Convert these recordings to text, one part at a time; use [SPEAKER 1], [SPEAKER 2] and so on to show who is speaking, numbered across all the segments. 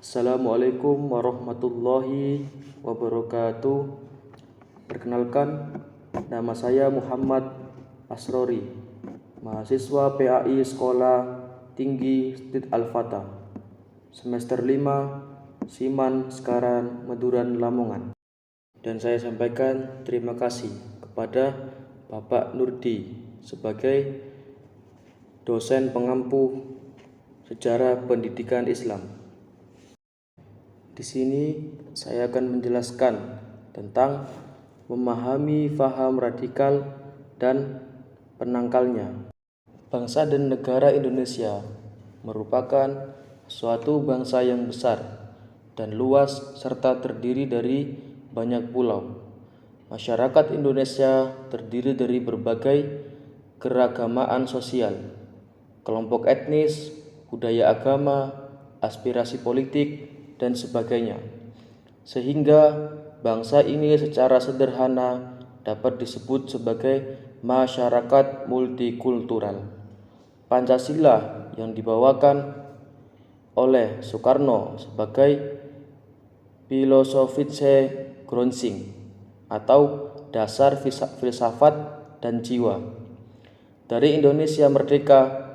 [SPEAKER 1] Assalamualaikum warahmatullahi wabarakatuh. Perkenalkan, nama saya Muhammad Asrori, mahasiswa PAI Sekolah Tinggi Street Al-Fatah, semester 5, Siman Sekaran, Meduran, Lamongan. Dan saya sampaikan terima kasih kepada Bapak Nurdi sebagai dosen pengampu sejarah pendidikan Islam. Di sini saya akan menjelaskan tentang memahami faham radikal dan penangkalnya. Bangsa dan negara Indonesia merupakan suatu bangsa yang besar dan luas serta terdiri dari banyak pulau. Masyarakat Indonesia terdiri dari berbagai keragamaan sosial, kelompok etnis, budaya agama, aspirasi politik, dan sebagainya, sehingga bangsa ini secara sederhana dapat disebut sebagai masyarakat multikultural. Pancasila yang dibawakan oleh Soekarno sebagai Philosophische Grundzüge atau dasar filsafat dan jiwa. Dari Indonesia merdeka,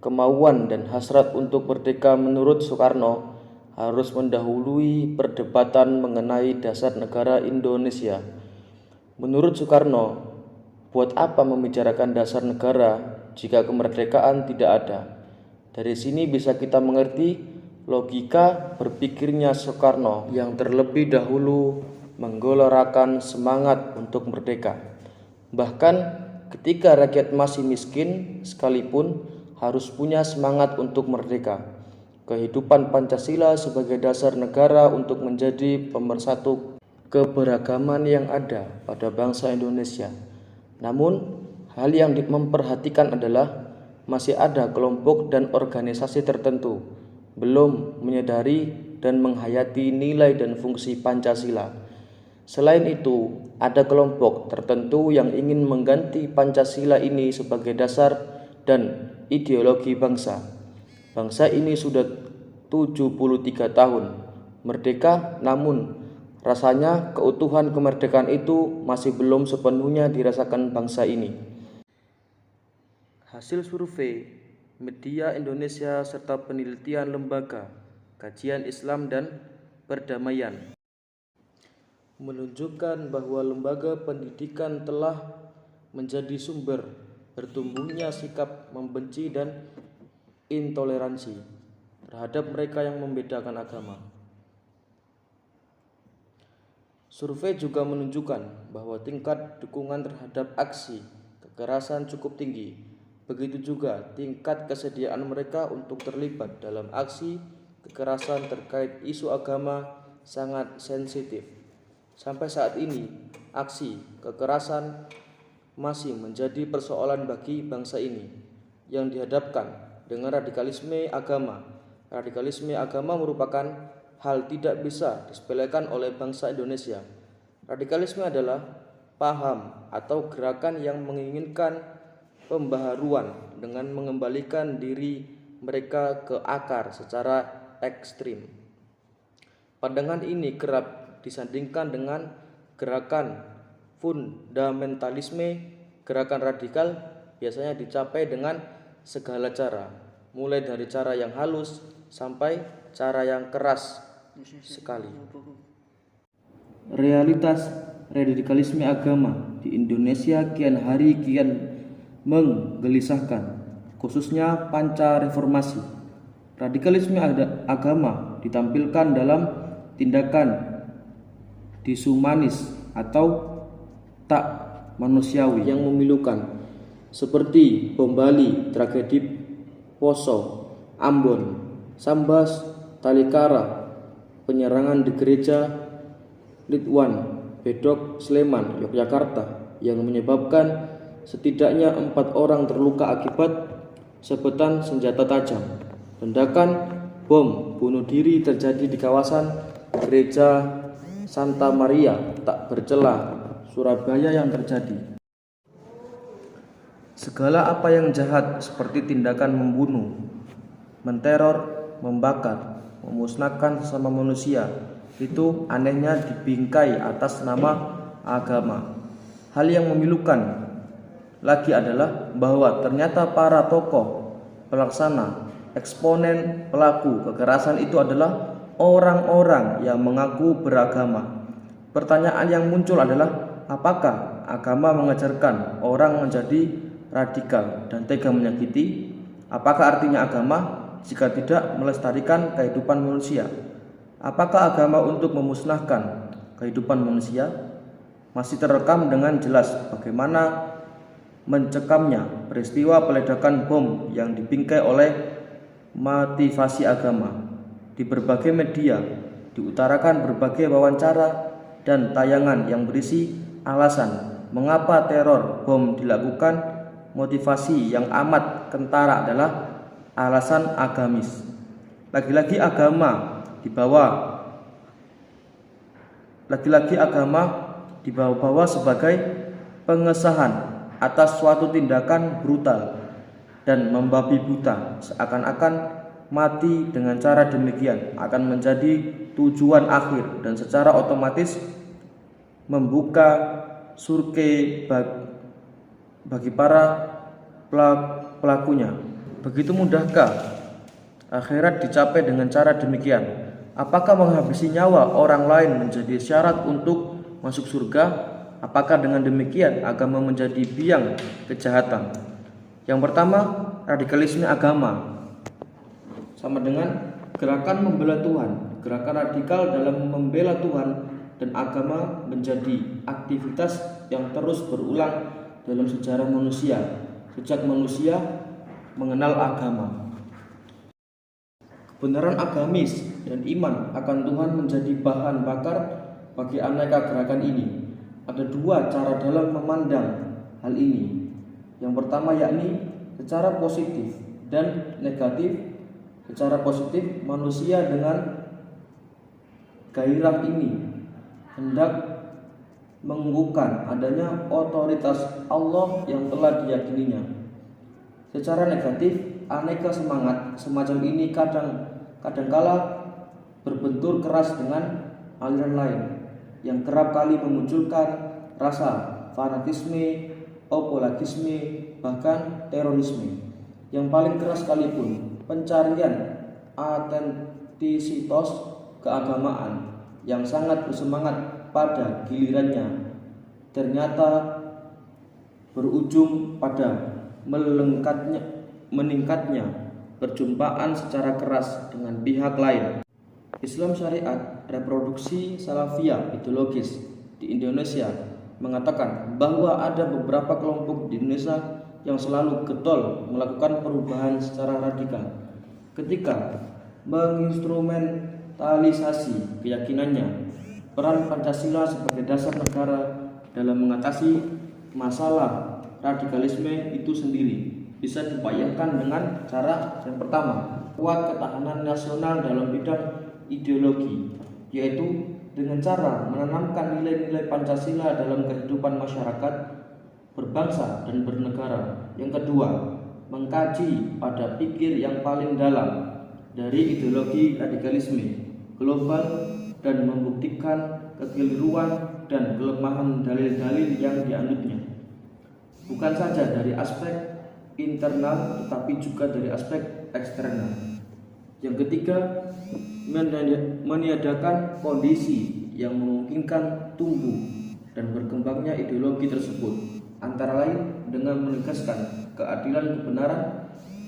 [SPEAKER 1] kemauan dan hasrat untuk merdeka menurut Soekarno harus mendahului perdebatan mengenai dasar negara Indonesia. Menurut Soekarno, buat apa membicarakan dasar negara jika kemerdekaan tidak ada? Dari sini bisa kita mengerti logika berpikirnya Soekarno yang terlebih dahulu menggelorakan semangat untuk merdeka. Bahkan ketika rakyat masih miskin sekalipun harus punya semangat untuk merdeka. Kehidupan Pancasila sebagai dasar negara untuk menjadi pemersatu keberagaman yang ada pada bangsa Indonesia. Namun, hal yang memperhatikan adalah masih ada kelompok dan organisasi tertentu belum menyadari dan menghayati nilai dan fungsi Pancasila. Selain itu, ada kelompok tertentu yang ingin mengganti Pancasila ini sebagai dasar dan ideologi bangsa. Bangsa ini sudah 73 tahun merdeka, namun rasanya keutuhan kemerdekaan itu masih belum sepenuhnya dirasakan bangsa ini. Hasil survei media Indonesia serta penelitian lembaga kajian Islam dan perdamaian menunjukkan bahwa lembaga pendidikan telah menjadi sumber bertumbuhnya sikap membenci dan intoleransi terhadap mereka yang membedakan agama. Survei juga menunjukkan bahwa tingkat dukungan terhadap aksi kekerasan cukup tinggi. Begitu juga tingkat kesediaan mereka untuk terlibat dalam aksi kekerasan terkait isu agama sangat sensitif. Sampai saat ini, aksi kekerasan masih menjadi persoalan bagi bangsa ini yang dihadapkan dengan radikalisme agama. Radikalisme agama merupakan hal tidak bisa disepelekan oleh bangsa Indonesia. Radikalisme adalah paham atau gerakan yang menginginkan pembaharuan dengan mengembalikan diri mereka ke akar secara ekstrim. Pandangan ini kerap disandingkan dengan gerakan fundamentalisme. Gerakan radikal biasanya dicapai dengan segala cara, mulai dari cara yang halus sampai cara yang keras sekali. Realitas radikalisme agama di Indonesia kian hari kian menggelisahkan, khususnya pasca reformasi. Radikalisme agama ditampilkan dalam tindakan dishumanis atau tak manusiawi yang memilukan, seperti bom Bali, tragedi Poso, Ambon, Sambas, Talikara, penyerangan di gereja Ridwan, Bedok, Sleman, Yogyakarta yang menyebabkan setidaknya 4 orang terluka akibat sebetan senjata tajam. Ledakan bom bunuh diri terjadi di kawasan gereja Santa Maria tak bercela, Surabaya yang terjadi. Segala apa yang jahat seperti tindakan membunuh, menteror, membakar, memusnahkan sesama manusia. Itu anehnya dibingkai atas nama agama. Hal yang memilukan lagi adalah bahwa ternyata para tokoh pelaksana, eksponen, pelaku kekerasan itu adalah orang-orang yang mengaku beragama. Pertanyaan yang muncul adalah, apakah agama mengajarkan orang menjadi radikal dan tega menyakiti? Apakah artinya agama jika tidak melestarikan kehidupan manusia? Apakah agama untuk memusnahkan kehidupan manusia? Masih terekam dengan jelas bagaimana mencekamnya peristiwa peledakan bom yang dibingkai oleh motivasi agama. Di berbagai media diutarakan berbagai wawancara dan tayangan yang berisi alasan mengapa teror bom dilakukan. Motivasi yang amat kentara adalah alasan agamis. Lagi-lagi agama dibawa sebagai pengesahan atas suatu tindakan brutal dan membabi buta, seakan-akan mati dengan cara demikian akan menjadi tujuan akhir dan secara otomatis membuka surga bagi para pelakunya. Begitu mudahkah akhirat dicapai dengan cara demikian? Apakah menghabisi nyawa orang lain menjadi syarat untuk masuk surga? Apakah dengan demikian agama menjadi biang kejahatan? Yang pertama, radikalisme agama sama dengan gerakan membela Tuhan. Gerakan radikal dalam membela Tuhan dan agama menjadi aktivitas yang terus berulang dalam sejarah manusia sejak manusia mengenal agama. Kebenaran agamis dan iman akan Tuhan menjadi bahan bakar bagi aneka gerakan ini. Ada dua cara dalam memandang hal ini. Yang pertama yakni secara positif dan negatif. Secara positif, manusia dengan gairah ini hendak mengukuhkan adanya otoritas Allah yang telah diyakininya. Secara negatif, aneka semangat semacam ini kadangkala berbentur keras dengan aliran lain yang kerap kali memunculkan rasa fanatisme, apologisme, bahkan terorisme. Yang paling keras sekalipun, pencarian autentisitas keagamaan yang sangat bersemangat pada gilirannya ternyata berujung pada meningkatnya perjumpaan secara keras dengan pihak lain. Islam syariat reproduksi salafiyah ideologis di Indonesia mengatakan bahwa ada beberapa kelompok di Indonesia yang selalu getol melakukan perubahan secara radikal ketika menginstrumentalisasi keyakinannya. Peran Pancasila sebagai dasar negara dalam mengatasi masalah radikalisme itu sendiri bisa dibayangkan dengan cara yang pertama, kuat ketahanan nasional dalam bidang ideologi, yaitu dengan cara menanamkan nilai-nilai Pancasila dalam kehidupan masyarakat berbangsa dan bernegara. Yang kedua, mengkaji pada pikir yang paling dalam dari ideologi radikalisme global dan membuktikan kekeliruan dan kelemahan dalil-dalil yang dianutnya, bukan saja dari aspek internal tetapi juga dari aspek eksternal. Yang ketiga, meniadakan kondisi yang memungkinkan tumbuh dan berkembangnya ideologi tersebut, antara lain dengan menegaskan keadilan kebenaran,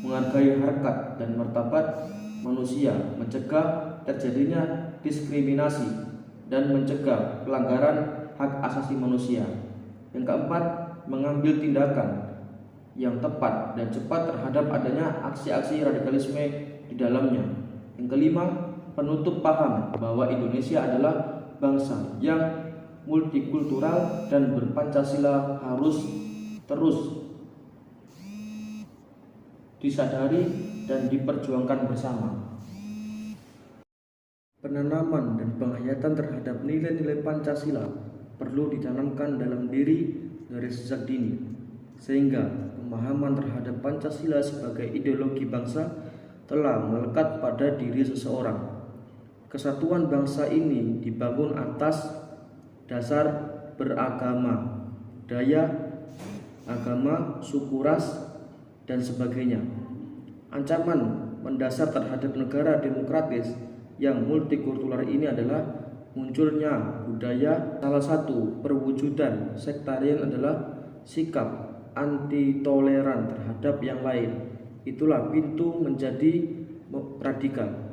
[SPEAKER 1] menghargai harkat dan martabat manusia, mencegah terjadinya diskriminasi dan mencegah pelanggaran hak asasi manusia. Yang keempat, mengambil tindakan yang tepat dan cepat terhadap adanya aksi-aksi radikalisme di dalamnya. Yang kelima, penutup paham bahwa Indonesia adalah bangsa yang multikultural dan berpancasila harus terus disadari dan diperjuangkan bersama. Penanaman dan penghayatan terhadap nilai-nilai Pancasila perlu ditanamkan dalam diri dari sejak dini, sehingga pemahaman terhadap Pancasila sebagai ideologi bangsa telah melekat pada diri seseorang. Kesatuan bangsa ini dibangun atas dasar beragama, budaya, agama, suku, ras, dan sebagainya. Ancaman mendasar terhadap negara demokratis yang multikultural ini adalah munculnya budaya. Salah satu perwujudan sektarian adalah sikap anti toleran terhadap yang lain. Itulah pintu menjadi radikal.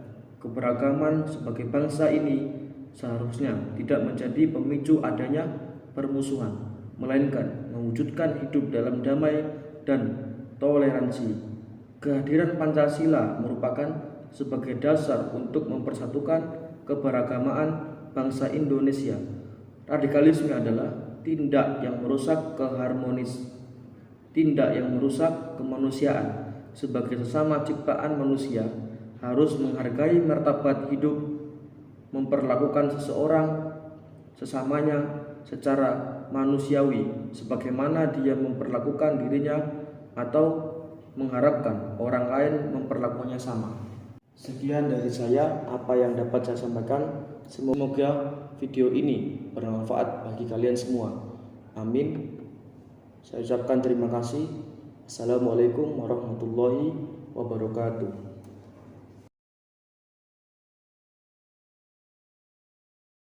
[SPEAKER 1] Keberagaman sebagai bangsa ini seharusnya tidak menjadi pemicu adanya permusuhan, melainkan mewujudkan hidup dalam damai dan toleransi. Kehadiran Pancasila merupakan sebagai dasar untuk mempersatukan keberagaman bangsa Indonesia. Radikalisme adalah tindak yang merusak tindak yang merusak kemanusiaan. Sebagai sesama ciptaan manusia, harus menghargai martabat hidup, memperlakukan sesamanya secara manusiawi sebagaimana dia memperlakukan dirinya atau mengharapkan orang lain memperlakukannya sama. Sekian dari saya apa yang dapat saya sampaikan. Semoga video ini bermanfaat bagi kalian semua. Amin. Saya ucapkan terima kasih. Assalamualaikum warahmatullahi wabarakatuh.